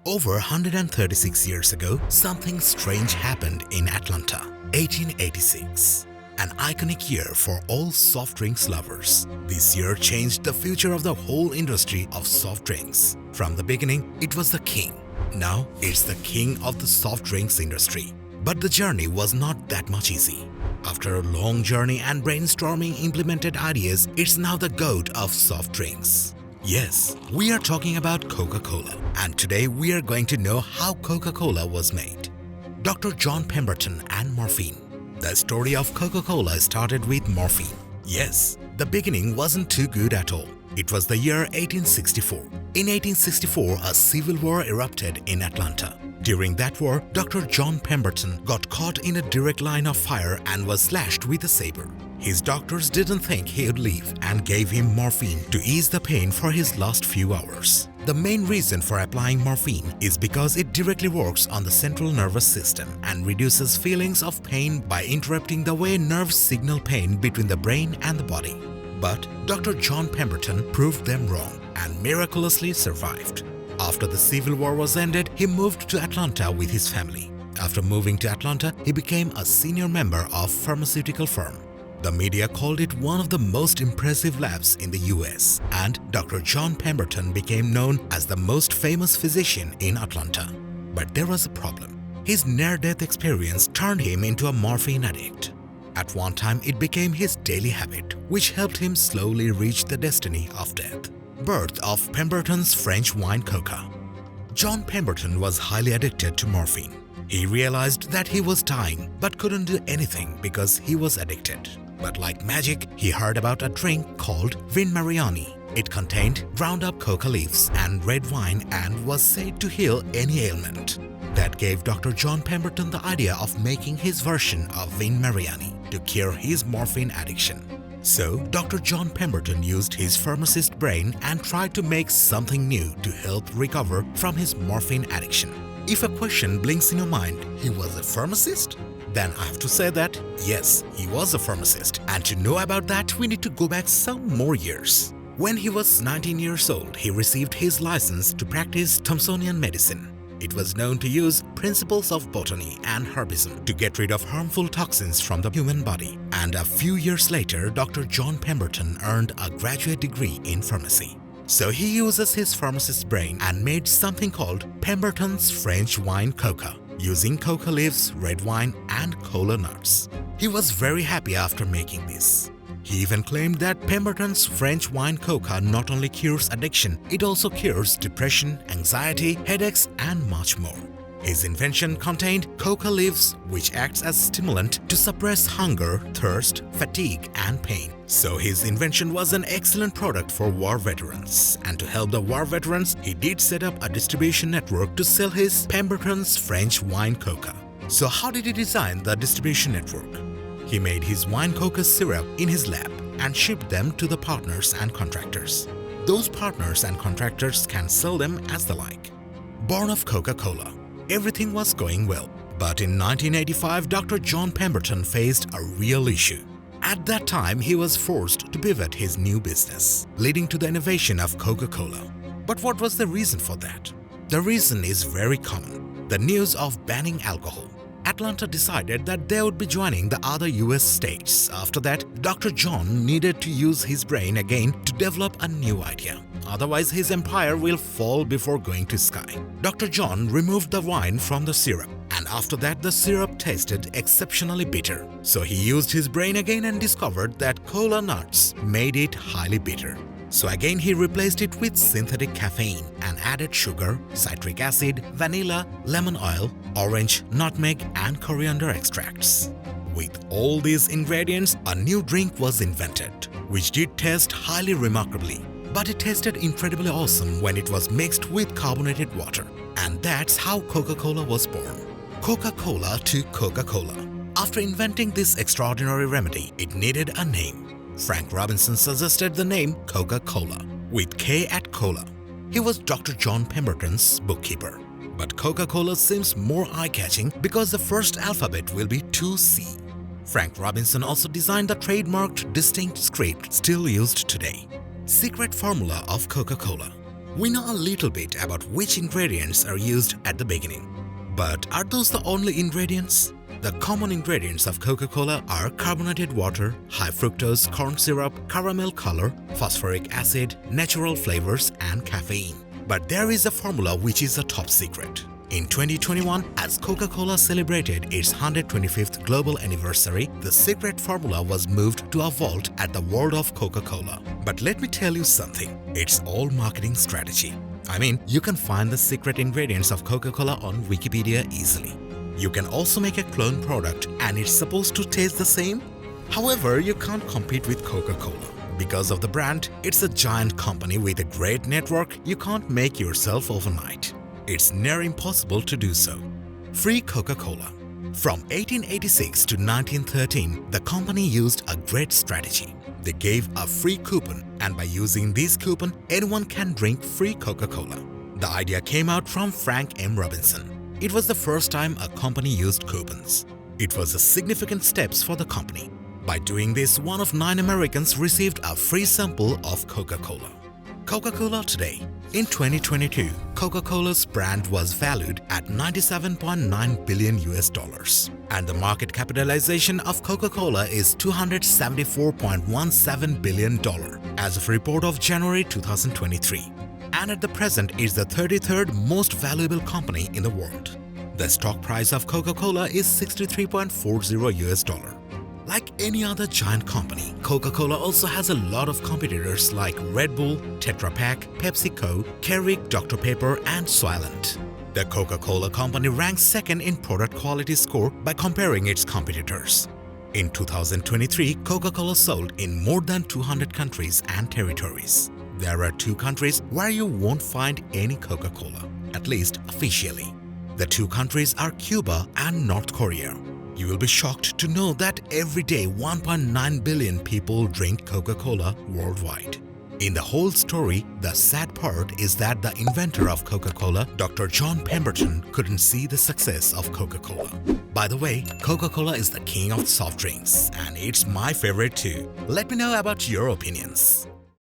Over 136 years ago, something strange happened in Atlanta, 1886. An iconic year for all soft drinks lovers. This year changed the future of the whole industry of soft drinks. From the beginning, it was the king. Now, it's the king of the soft drinks industry. But the journey was not that much easy. After a long journey and brainstorming implemented ideas, it's now the goat of soft drinks. Yes, we are talking about Coca-Cola, and today we are going to know how Coca-Cola was made. Dr. John Pemberton and morphine. The story of Coca-Cola started with morphine. Yes, the beginning wasn't too good at all. It was the year 1864. In 1864, a civil war erupted in Atlanta. During that war, Dr. John Pemberton got caught in a direct line of fire and was slashed with a saber. His doctors didn't think he would live and gave him morphine to ease the pain for his last few hours. The main reason for applying morphine is because it directly works on the central nervous system and reduces feelings of pain by interrupting the way nerves signal pain between the brain and the body. But Dr. John Pemberton proved them wrong and miraculously survived. After the Civil War was ended, he moved to Atlanta with his family. After moving to Atlanta, he became a senior member of a pharmaceutical firm. The media called it one of the most impressive labs in the US, and Dr. John Pemberton became known as the most famous physician in Atlanta. But there was a problem. His near-death experience turned him into a morphine addict. At one time, it became his daily habit, which helped him slowly reach the destiny of death. Birth of Pemberton's French wine Coca. John Pemberton was highly addicted to morphine. He realized that he was dying but couldn't do anything because he was addicted. But like magic, he heard about a drink called Vin Mariani. It contained ground up coca leaves and red wine and was said to heal any ailment. That gave Dr. John Pemberton the idea of making his version of Vin Mariani to cure his morphine addiction. So, Dr. John Pemberton used his pharmacist brain and tried to make something new to help recover from his morphine addiction. If a question blinks in your mind, he was a pharmacist? Then I have to say that, yes, he was a pharmacist. And to know about that, we need to go back some more years. When he was 19 years old, he received his license to practice Thomsonian medicine. It was known to use principles of botany and herbism to get rid of harmful toxins from the human body. And a few years later, Dr. John Pemberton earned a graduate degree in pharmacy. So he uses his pharmacist's brain and made something called Pemberton's French wine Coca, using coca leaves, red wine, and cola nuts. He was very happy after making this. He even claimed that Pemberton's French wine Coca not only cures addiction, it also cures depression, anxiety, headaches, and much more. His invention contained coca leaves, which acts as stimulant to suppress hunger, thirst, fatigue, and pain. So his invention was an excellent product for war veterans. And to help the war veterans, he did set up a distribution network to sell his Pemberton's French wine Coca. So how did he design the distribution network? He made his wine Coca syrup in his lab and shipped them to the partners and contractors. Those partners and contractors can sell them as they like. Born of Coca-Cola. Everything was going well. But in 1985, Dr. John Pemberton faced a real issue. At that time, he was forced to pivot his new business, leading to the innovation of Coca-Cola. But what was the reason for that? The reason is very common: the news of banning alcohol. Atlanta decided that they would be joining the other US states. After that, Dr. John needed to use his brain again to develop a new idea. Otherwise, his empire will fall before going to sky. Dr. John removed the wine from the syrup, and after that, the syrup tasted exceptionally bitter. So he used his brain again and discovered that cola nuts made it highly bitter. So again, he replaced it with synthetic caffeine and added sugar, citric acid, vanilla, lemon oil, orange, nutmeg, and coriander extracts. With all these ingredients, a new drink was invented, which did taste highly remarkably. But it tasted incredibly awesome when it was mixed with carbonated water. And that's how Coca-Cola was born. Coca-Cola to Coca-Cola. After inventing this extraordinary remedy, it needed a name. Frank Robinson suggested the name Coca-Cola, with K at cola. He was Dr. John Pemberton's bookkeeper. But Coca-Cola seems more eye-catching because the first alphabet will be 2C. Frank Robinson also designed the trademarked distinct script still used today. Secret formula of Coca-Cola. We know a little bit about which ingredients are used at the beginning. But are those the only ingredients? The common ingredients of Coca-Cola are carbonated water, high fructose corn syrup, caramel color, phosphoric acid, natural flavors, and caffeine. But there is a formula which is a top secret. In 2021, as Coca-Cola celebrated its 125th global anniversary, the secret formula was moved to a vault at the World of Coca-Cola. But let me tell you something, it's all marketing strategy. I mean, you can find the secret ingredients of Coca-Cola on Wikipedia easily. You can also make a clone product and it's supposed to taste the same. However, you can't compete with Coca-Cola. Because of the brand, it's a giant company with a great network you can't make yourself overnight. It's near impossible to do so. Free Coca-Cola. From 1886 to 1913, the company used a great strategy. They gave a free coupon, and by using this coupon, anyone can drink free Coca-Cola. The idea came out from Frank M. Robinson. It was the first time a company used coupons. It was a significant step for the company. By doing this, 1 of 9 Americans received a free sample of Coca-Cola. Coca-Cola today. In 2022, Coca-Cola's brand was valued at $97.9 billion and the market capitalization of Coca-Cola is $274.17 billion as of report of January 2023, and at the present is the 33rd most valuable company in the world. The stock price of Coca-Cola is $63.40. Like any other giant company, Coca-Cola also has a lot of competitors like Red Bull, Tetra Pak, PepsiCo, Keurig, Dr. Pepper, and Soylent. The Coca-Cola company ranks second in product quality score by comparing its competitors. In 2023, Coca-Cola sold in more than 200 countries and territories. There are 2 countries where you won't find any Coca-Cola, at least officially. The 2 countries are Cuba and North Korea. You will be shocked to know that every day 1.9 billion people drink Coca-Cola worldwide. In the whole story, the sad part is that the inventor of Coca-Cola, Dr. John Pemberton, couldn't see the success of Coca-Cola. By the way, Coca-Cola is the king of soft drinks, and it's my favorite too. Let me know about your opinions.